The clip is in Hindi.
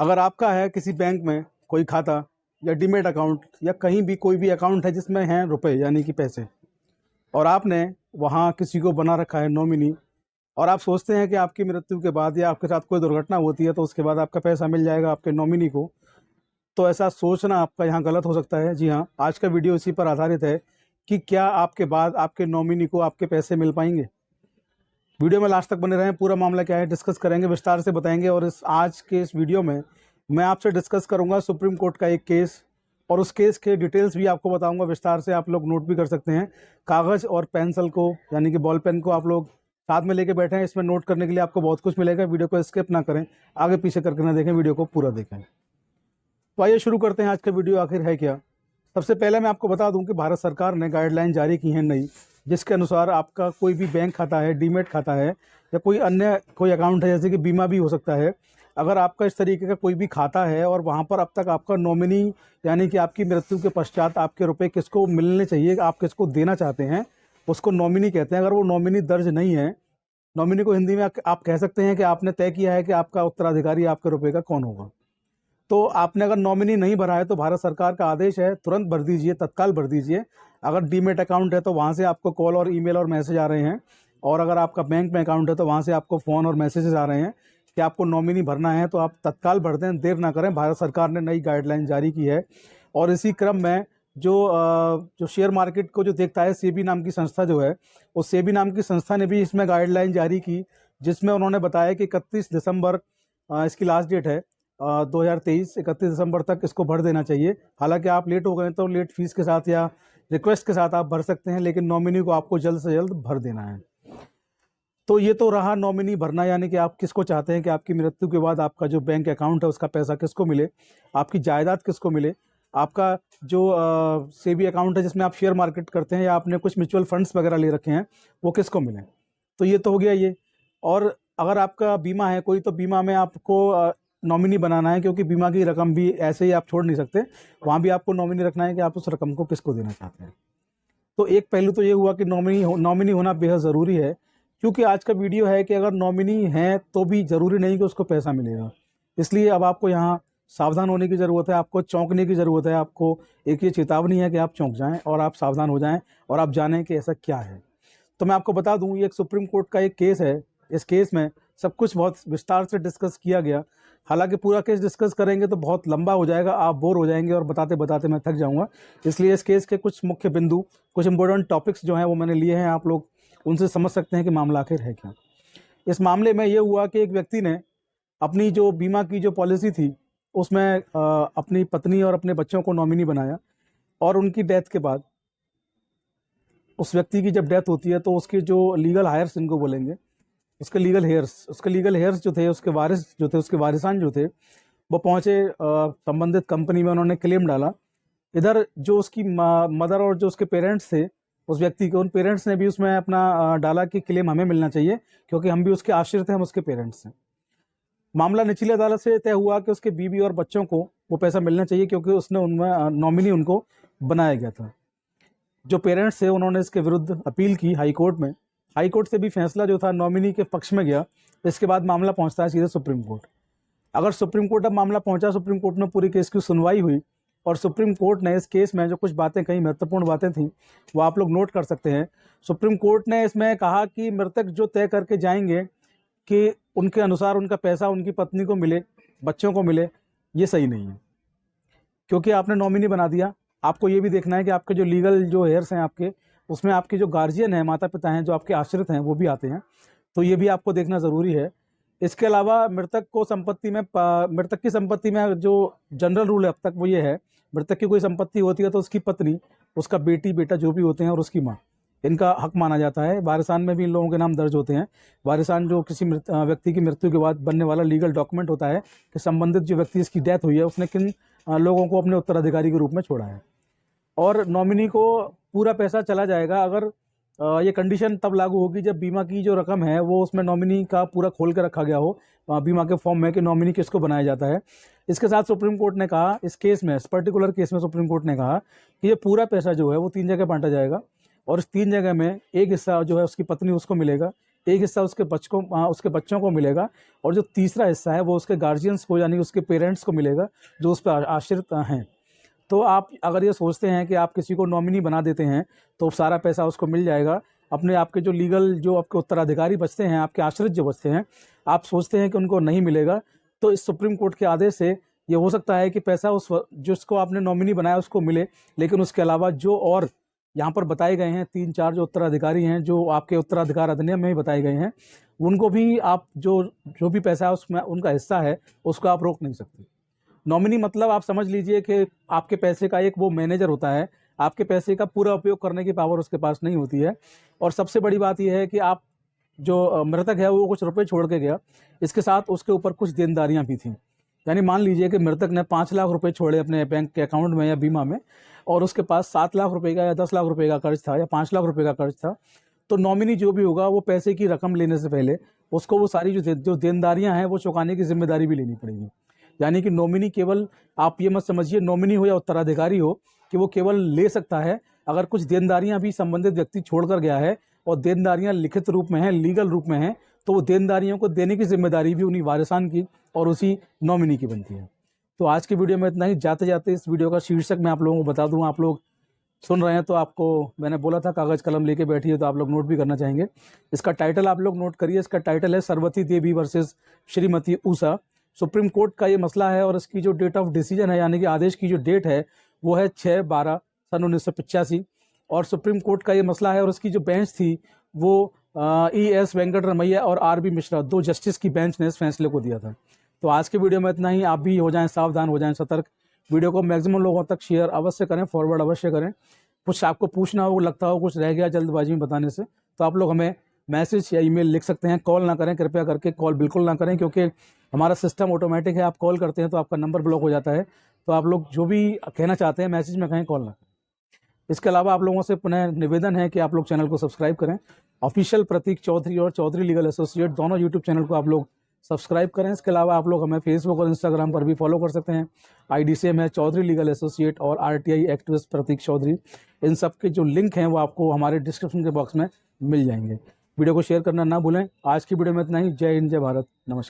अगर आपका है किसी बैंक में कोई खाता या डीमेट अकाउंट या कहीं भी कोई भी अकाउंट है जिसमें हैं रुपए यानी कि पैसे, और आपने वहाँ किसी को बना रखा है नॉमिनी, और आप सोचते हैं कि आपकी मृत्यु के बाद या आपके साथ कोई दुर्घटना होती है तो उसके बाद आपका पैसा मिल जाएगा आपके नॉमिनी को, तो ऐसा सोचना आपका यहाँ गलत हो सकता है। जी हाँ, आज का वीडियो इसी पर आधारित है कि क्या आपके बाद आपके नॉमिनी को आपके पैसे मिल पाएंगे। वीडियो में लास्ट तक बने रहें, पूरा मामला क्या है डिस्कस करेंगे, विस्तार से बताएंगे। और आज के इस वीडियो में मैं आपसे डिस्कस करूंगा सुप्रीम कोर्ट का एक केस, और उस केस के डिटेल्स भी आपको बताऊंगा विस्तार से। आप लोग नोट भी कर सकते हैं, कागज़ और पेंसिल को यानी कि बॉल पेन को आप लोग साथ में लेके बैठे हैं। इसमें नोट करने के लिए आपको बहुत कुछ मिलेगा। वीडियो को स्किप ना करें, आगे पीछे करके ना देखें, वीडियो को पूरा देखें। तो आइए शुरू करते हैं आज का वीडियो आखिर है क्या। सबसे पहले मैं आपको बता दूं कि भारत सरकार ने गाइडलाइन जारी की है नई, जिसके अनुसार आपका कोई भी बैंक खाता है, डीमेट खाता है या कोई अन्य कोई अकाउंट है, जैसे कि बीमा भी हो सकता है, अगर आपका इस तरीके का कोई भी खाता है और वहाँ पर अब तक आपका नॉमिनी यानी कि आपकी मृत्यु के पश्चात आपके रुपए किसको मिलने चाहिए, आप किसको देना चाहते हैं, उसको नॉमिनी कहते हैं। अगर वो नॉमिनी दर्ज नहीं है, नॉमिनी को हिंदी में आप कह सकते हैं कि आपने तय किया है कि आपका उत्तराधिकारी आपके रुपए का कौन होगा। तो आपने अगर नॉमिनी नहीं भरा है तो भारत सरकार का आदेश है तुरंत भर दीजिए, तत्काल भर दीजिए। अगर डीमेट अकाउंट है तो वहाँ से आपको कॉल और ईमेल और मैसेज आ रहे हैं, और अगर आपका बैंक में अकाउंट है तो वहाँ से आपको फ़ोन और मैसेजेस आ रहे हैं कि आपको नॉमिनी भरना है, तो आप तत्काल भर दें, देर ना करें। भारत सरकार ने नई गाइडलाइन जारी की है। और इसी क्रम में जो शेयर मार्केट को जो देखता है, सेबी नाम की संस्था जो है, उस सेबी नाम की संस्था ने भी इसमें गाइडलाइन जारी की, जिसमें उन्होंने बताया कि 31 दिसंबर इसकी लास्ट डेट है 2023। 31 दिसंबर तक इसको भर देना चाहिए। हालांकि आप लेट हो गए तो लेट फीस के साथ या रिक्वेस्ट के साथ आप भर सकते हैं, लेकिन नॉमिनी को आपको जल्द से जल्द भर देना है। तो ये तो रहा नॉमिनी भरना, यानी कि आप किसको चाहते हैं कि आपकी मृत्यु के बाद आपका जो बैंक अकाउंट है उसका पैसा किसको मिले, आपकी जायदाद किसको मिले, आपका जो सेबी अकाउंट है जिसमें आप शेयर मार्केट करते हैं या आपने कुछ म्यूचुअल फंड्स वगैरह ले रखे हैं वो किसको मिले। तो ये तो हो गया ये। और अगर आपका बीमा है कोई, तो बीमा में आपको नॉमिनी बनाना है, क्योंकि बीमा की रकम भी ऐसे ही आप छोड़ नहीं सकते, वहाँ भी आपको नॉमिनी रखना है कि आप उस रकम को किसको देना चाहते हैं। तो एक पहलू तो ये हुआ कि नॉमिनी होना बेहद ज़रूरी है, क्योंकि आज का वीडियो है कि अगर नॉमिनी है तो भी ज़रूरी नहीं कि उसको पैसा मिलेगा। इसलिए अब आपको यहाँ सावधान होने की ज़रूरत है, आपको चौंकने की ज़रूरत है। आपको एक ये चेतावनी है कि आप चौंक जाएं और आप सावधान हो जाएं और आप जानें कि ऐसा क्या है। तो मैं आपको बता दूं, ये एक सुप्रीम कोर्ट का एक केस है। इस केस में सब कुछ बहुत विस्तार से डिस्कस किया गया। हालांकि पूरा केस डिस्कस करेंगे तो बहुत लंबा हो जाएगा, आप बोर हो जाएंगे और बताते बताते मैं थक जाऊंगा। इसलिए इस केस के कुछ मुख्य बिंदु, कुछ इंपॉर्टेंट टॉपिक्स जो हैं वो मैंने लिए हैं, आप लोग उनसे समझ सकते हैं कि मामला आखिर है क्या। इस मामले में ये हुआ कि एक व्यक्ति ने अपनी जो बीमा की जो पॉलिसी थी उसमें अपनी पत्नी और अपने बच्चों को नॉमिनी बनाया, और उनकी डेथ के बाद, उस व्यक्ति की जब डेथ होती है तो उसके जो लीगल हायर्स इनको बोलेंगे, उसके लीगल हेयर्स जो थे, उसके वारिस जो थे, उसके वारिसान जो थे, वो पहुंचे संबंधित कंपनी में, उन्होंने क्लेम डाला। इधर जो उसकी मदर और जो उसके पेरेंट्स थे उस व्यक्ति के, उन पेरेंट्स ने भी उसमें अपना डाला कि क्लेम हमें मिलना चाहिए, क्योंकि हम भी उसके आश्रित हैं, हम उसके पेरेंट्स हैं। मामला निचली अदालत से तय हुआ कि उसके बीवी और बच्चों को वो पैसा मिलना चाहिए, क्योंकि उसने उनमें नॉमिनी उनको बनाया गया था। जो पेरेंट्स थे उन्होंने इसके विरुद्ध अपील की हाई कोर्ट में। हाई कोर्ट से भी फैसला जो था नॉमिनी के पक्ष में गया। इसके बाद मामला पहुंचता है सीधे सुप्रीम कोर्ट। अगर सुप्रीम कोर्ट अब मामला पहुंचा, सुप्रीम कोर्ट में पूरी केस की सुनवाई हुई, और सुप्रीम कोर्ट ने इस केस में जो कुछ बातें कही, महत्वपूर्ण बातें थी, वो आप लोग नोट कर सकते हैं। सुप्रीम कोर्ट ने इसमें कहा कि मृतक जो तय करके जाएंगे कि उनके अनुसार उनका पैसा उनकी पत्नी को मिले, बच्चों को मिले, ये सही नहीं है, क्योंकि आपने नॉमिनी बना दिया। आपको ये भी देखना है कि आपके जो लीगल जो हेयर्स हैं आपके, उसमें आपके जो गार्जियन हैं, माता पिता हैं, जो आपके आश्रित हैं, वो भी आते हैं। तो ये भी आपको देखना ज़रूरी है। इसके अलावा मृतक की संपत्ति में जो जनरल रूल है अब तक वो ये है, मृतक की कोई संपत्ति होती है तो उसकी पत्नी, उसका बेटी बेटा जो भी होते हैं, और उसकी माँ, इनका हक माना जाता है। वारिसान में भी इन लोगों के नाम दर्ज होते हैं। वारिसान जो किसी व्यक्ति की मृत्यु के बाद बनने वाला लीगल डॉक्यूमेंट होता है कि संबंधित जो व्यक्ति इसकी डेथ हुई है उसने किन लोगों को अपने उत्तराधिकारी के रूप में छोड़ा है। और नॉमिनी को पूरा पैसा चला जाएगा। अगर ये कंडीशन तब लागू होगी जब बीमा की जो रकम है वो उसमें नॉमिनी का पूरा खोल कर रखा गया हो बीमा के फॉर्म में कि नॉमिनी किसको बनाया जाता है। इसके साथ सुप्रीम कोर्ट ने कहा, इस केस में, इस पर्टिकुलर केस में सुप्रीम कोर्ट ने कहा कि ये पूरा पैसा जो है वो 3 जगह बांटा जाएगा, और इस 3 जगह में एक हिस्सा जो है उसकी पत्नी उसको मिलेगा, एक हिस्सा उसके बच्चों को मिलेगा, और जो तीसरा हिस्सा है वो उसके गार्जियंस को यानी उसके पेरेंट्स को मिलेगा जो उस पर आश्रित हैं। तो आप अगर ये सोचते हैं कि आप किसी को नॉमिनी बना देते हैं तो सारा पैसा उसको मिल जाएगा, अपने आपके जो लीगल जो आपके उत्तराधिकारी बचते हैं, आपके आश्रित जो बचते हैं, आप सोचते हैं कि उनको नहीं मिलेगा, तो इस सुप्रीम कोर्ट के आदेश से ये हो सकता है कि पैसा जिसको आपने नॉमिनी बनाया उसको मिले, लेकिन उसके अलावा जो और यहाँ पर बताए गए हैं 3-4 जो उत्तराधिकारी हैं जो आपके उत्तराधिकार अधिनियम में ही बताए गए हैं, उनको भी आप जो भी पैसा है उसमें उनका हिस्सा है उसको आप रोक नहीं सकते। नॉमिनी मतलब आप समझ लीजिए कि आपके पैसे का एक वो मैनेजर होता है, आपके पैसे का पूरा उपयोग करने की पावर उसके पास नहीं होती है। और सबसे बड़ी बात यह है कि आप जो मृतक है वो कुछ रुपए छोड़ के गया, इसके साथ उसके ऊपर कुछ देनदारियां भी थीं। यानी मान लीजिए कि मृतक ने 5 लाख रुपए छोड़े अपने बैंक के अकाउंट में या बीमा में, और उसके पास 7 लाख रुपए का या 10 लाख रुपए का कर्ज था या 5 लाख रुपए का कर्ज था, तो नॉमिनी जो भी होगा वो पैसे की रकम लेने से पहले उसको वो सारी जो देनदारियां हैं वो चुकाने की जिम्मेदारी भी लेनी पड़ेगी। यानी कि नॉमिनी केवल, आप ये मत समझिए नॉमिनी हो या उत्तराधिकारी हो कि वो केवल ले सकता है, अगर कुछ देनदारियां भी संबंधित व्यक्ति छोड़कर गया है और देनदारियां लिखित रूप में हैं, लीगल रूप में हैं, तो वो देनदारियों को देने की जिम्मेदारी भी उन्हीं वारिसान की और उसी नॉमिनी की बनती है। तो आज की वीडियो में इतना ही। जाते जाते इस वीडियो का शीर्षक मैं आप लोगों को बता दूँ, आप लोग सुन रहे हैं तो आपको मैंने बोला था कागज़ कलम लेके बैठिए, तो आप लोग नोट भी करना चाहेंगे। इसका टाइटल आप लोग नोट करिए, इसका टाइटल है Sarvati Devi versus Shrimati Usha. Supreme court का ये मसला है और इसकी जो डेट ऑफ डिसीजन है यानी कि आदेश की जो डेट है वो है 6/12/1985, और सुप्रीम कोर्ट का ये मसला है और उसकी जो बेंच थी वो E.S. वेंकटरमैया और R.B. मिश्रा 2 जस्टिस की बेंच ने इस फैसले को दिया था। तो आज के वीडियो में इतना ही। आप भी हो जाएं सावधान, हो जाएं सतर्क, वीडियो को मैक्सिमम लोगों तक शेयर अवश्य करें, फॉरवर्ड अवश्य करें। कुछ आपको पूछना हो, लगता हो कुछ रह गया जल्दबाजी में बताने से, तो आप लोग हमें मैसेज या ईमेल लिख सकते हैं। कॉल ना करें, कृपया करके कॉल बिल्कुल ना करें, क्योंकि हमारा सिस्टम ऑटोमेटिक है। आप कॉल करते हैं तो आपका नंबर ब्लॉक हो जाता है। तो आप लोग जो भी कहना चाहते हैं मैसेज में कहें, कॉल ना करें। इसके अलावा आप लोगों से पुनः निवेदन है कि आप लोग चैनल को सब्सक्राइब करें। ऑफिशियल प्रतीक चौधरी और चौधरी लीगल एसोसिएट दोनों यूट्यूब चैनल को आप लोग सब्सक्राइब करें। इसके अलावा आप लोग हमें फेसबुक और इंस्टाग्राम पर भी फॉलो कर सकते हैं। ID सेम है, चौधरी लीगल एसोसिएट और RTI एक्टिविस्ट प्रतीक चौधरी। इन सब के जो लिंक हैं वो आपको हमारे डिस्क्रिप्शन के बॉक्स में मिल जाएंगे। वीडियो को शेयर करना ना भूलें। आज की वीडियो में इतना ही। जय हिंद, जय भारत, नमस्कार।